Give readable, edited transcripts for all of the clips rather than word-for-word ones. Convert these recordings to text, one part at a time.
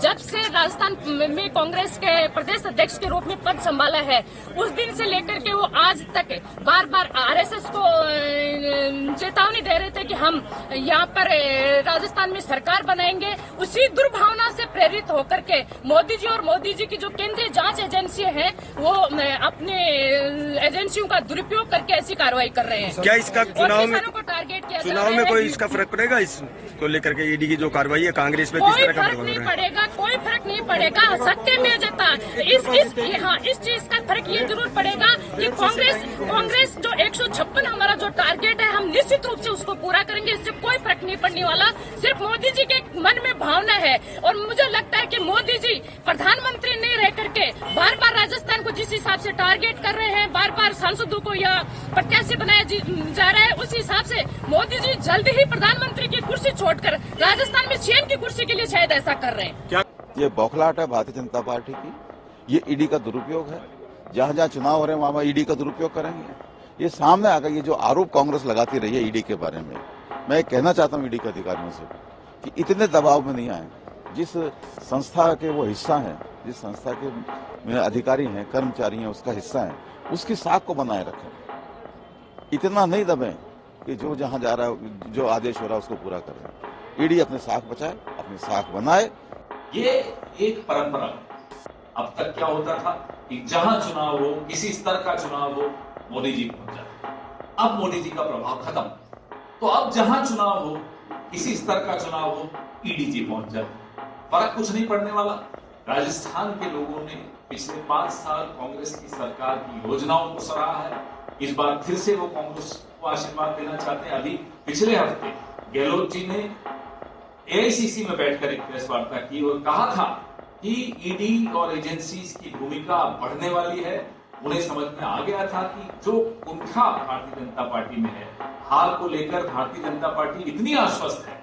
जब से राजस्थान में कांग्रेस के प्रदेश अध्यक्ष के रूप में पद संभाला है, उस दिन से लेकर के वो आज तक बार बार आरएसएस को चेतावनी दे रहे थे कि हम यहाँ पर राजस्थान में सरकार बनाएंगे। उसी दुर्भावना से प्रेरित होकर के मोदी जी और मोदी जी की जो केंद्रीय जांच एजेंसी है वो अपने एजेंसियों का दुरुपयोग करके ऐसी कार्रवाई कर रहे हैं। क्या इसका चुनाव में टारगेट किया चुनाव में कोई इसका फर्क पड़ेगा इसको लेकर के ईडी की जो कार्रवाई है कांग्रेस पे किस तरह का फर्क नहीं पड़ेगा, कोई फर्क नहीं पड़ेगा। सत्य में जता इस चीज का फर्क ये जरूर पड़ेगा कि कांग्रेस जो 156 हमारा जो टारगेट है हम निश्चित रूप से उसको पूरा करेंगे। इससे कोई फर्क नहीं पड़ने वाला, सिर्फ मोदी जी के मन में भावना है। और मुझे लगता है कि मोदी जी प्रधानमंत्री नहीं रह करके बार बार राजस्थान को जिस हिसाब से टारगेट कर रहे हैं, बार बार सांसदों को या प्रत्याशी बनाया जा रहा है, उस हिसाब से मोदी जी जल्द ही प्रधानमंत्री की कुर्सी छोड़कर राजस्थान में सीएम की कुर्सी के लिए शायद ऐसा कर रहे हैं। क्या ये बौखलाहट है भारतीय जनता पार्टी की? ये ईडी का दुरुपयोग है। जहां जहां चुनाव हो रहे हैं वहां ईडी का दुरुपयोग करेंगे। ये सामने आकर ये जो आरोप कांग्रेस लगाती रही है ईडी के बारे में, मैं कहना चाहता हूं ईडी के अधिकारियों से कि इतने दबाव में नहीं आए। जिस संस्था के वो हिस्सा है, जिस संस्था के अधिकारी हैं, कर्मचारी हैं, उसका हिस्सा है, उसकी साख को बनाए रखें। इतना नहीं दबे कि जो जहां जा रहा है, जो आदेश हो रहा है उसको पूरा करें। ईडी अपने साख बचाए, अपनी साख बनाए। ये एक परंपरा। अब तक क्या होता था कि जहां चुनाव हो, किसी स्तर का चुनाव हो, मोदी जी पहुंच जाते। अब मोदी जी का प्रभाव खत्म। तो अब जहां चुनाव हो, किसी स्तर का चुनाव हो, ईडी जी पहुंच जाते। फर्क कुछ नहीं पड़ने वाला। राजस्थान के लोगों ने पिछले 5 साल कांग्रेस की सरकार की योजनाओं को सराहा है। इस बार फिर से वो कांग्रेस को आशीर्वाद देना चाहते हैं। अभी पिछले हफ्ते गहलोत जी ने एआईसीसी में बैठकर एक प्रेस वार्ता की और कहा था कि ईडी और एजेंसीज की भूमिका बढ़ने वाली है। उन्हें समझ में आ गया था कि जो कुंठा भारतीय जनता पार्टी में है, हाल को लेकर भारतीय जनता पार्टी इतनी आश्वस्त है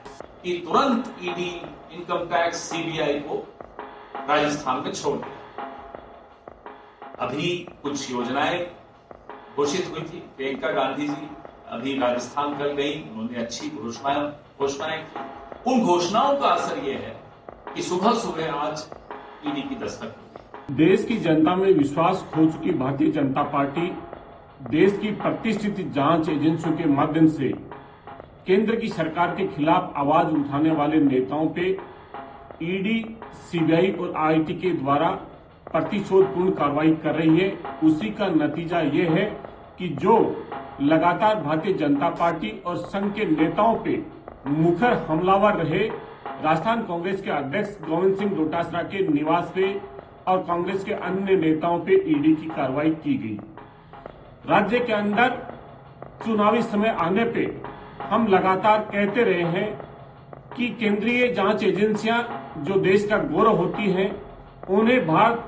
कि तुरंत ईडी, इनकम टैक्स, सीबीआई को राजस्थान में छोड़ दिया। अभी कुछ योजनाएं घोषित हुई थी। प्रियंका गांधी जी अभी राजस्थान कल गई, उन्होंने अच्छी घोषणाएं की। उन घोषणाओं का असर यह है कि सुबह सुबह आज ईडी की दस्तक हुई। देश की जनता में विश्वास खो चुकी भारतीय जनता पार्टी देश की प्रतिष्ठित जांच एजेंसियों के माध्यम से केंद्र की सरकार के खिलाफ आवाज उठाने वाले नेताओं पे ईडी, सीबीआई और आईटी के द्वारा प्रतिशोधपूर्ण कार्रवाई कर रही है। उसी का नतीजा ये है कि जो लगातार भारतीय जनता पार्टी और संघ के नेताओं पे मुखर हमलावर रहे, राजस्थान कांग्रेस के अध्यक्ष गोविंद सिंह डोटासरा के निवास पे और कांग्रेस के अन्य नेताओं पे ईडी की कार्रवाई की गई। राज्य के अंदर चुनावी समय आने पे हम लगातार कहते रहे हैं कि केंद्रीय जांच एजेंसियां जो देश का गौरव होती हैं, उन्हें भारतीय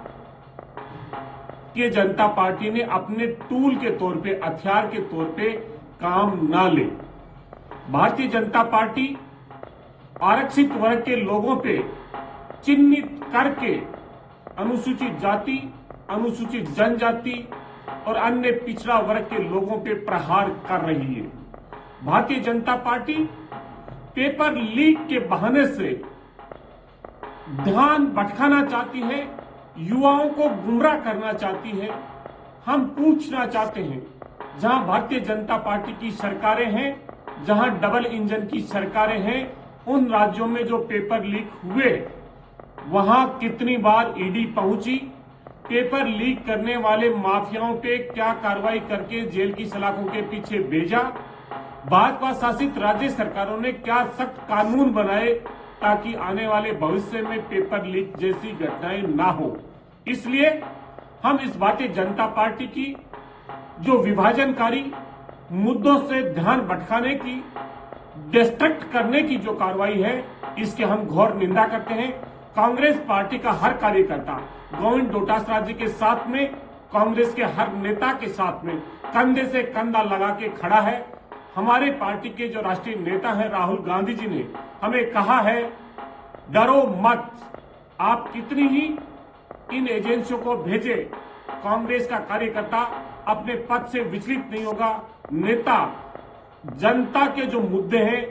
जनता पार्टी ने अपने टूल के तौर पे, हथियार के तौर पे काम ना ले। भारतीय जनता पार्टी आरक्षित वर्ग के लोगों पे चिन्हित करके अनुसूचित जाति, अनुसूचित जनजाति और अन्य पिछड़ा वर्ग के लोगों पे प्रहार कर रही है। Bharatiya Janata party paper leak के बहाने से ध्यान भटकाना चाहती है, युवाओं को गुमराह करना चाहती है। हम पूछना चाहते हैं, जहां भारतीय जनता पार्टी की सरकारें हैं, जहां डबल इंजन की सरकारें हैं, उन राज्यों में जो पेपर लीक हुए वहां कितनी बार ईडी पहुंची, पेपर लीक करने वाले माफियाओं पे क्या कार्रवाई करके जेल की सलाखों के पीछे भेजा, भाजपा शासित राज्य सरकारों ने क्या सख्त कानून बनाए ताकि आने वाले भविष्य में पेपर लीक जैसी घटनाएं ना हो। इसलिए हम इस भारतीय जनता पार्टी की जो विभाजनकारी मुद्दों से ध्यान भटकाने की, डिस्ट्रैक्ट करने की जो कार्रवाई है, इसके हम घोर निंदा करते हैं। कांग्रेस पार्टी का हर कार्यकर्ता गोविंद डोटासरा जी के साथ में, कांग्रेस के हर नेता के साथ में कंधे से कंधा लगा के खड़ा है। हमारे पार्टी के जो राष्ट्रीय नेता हैं राहुल गांधी जी ने हमें कहा है, डरो मत, आप कितनी ही इन एजेंसियों को भेजे, कांग्रेस का कार्यकर्ता अपने पद से विचलित नहीं होगा। नेता जनता के जो मुद्दे हैं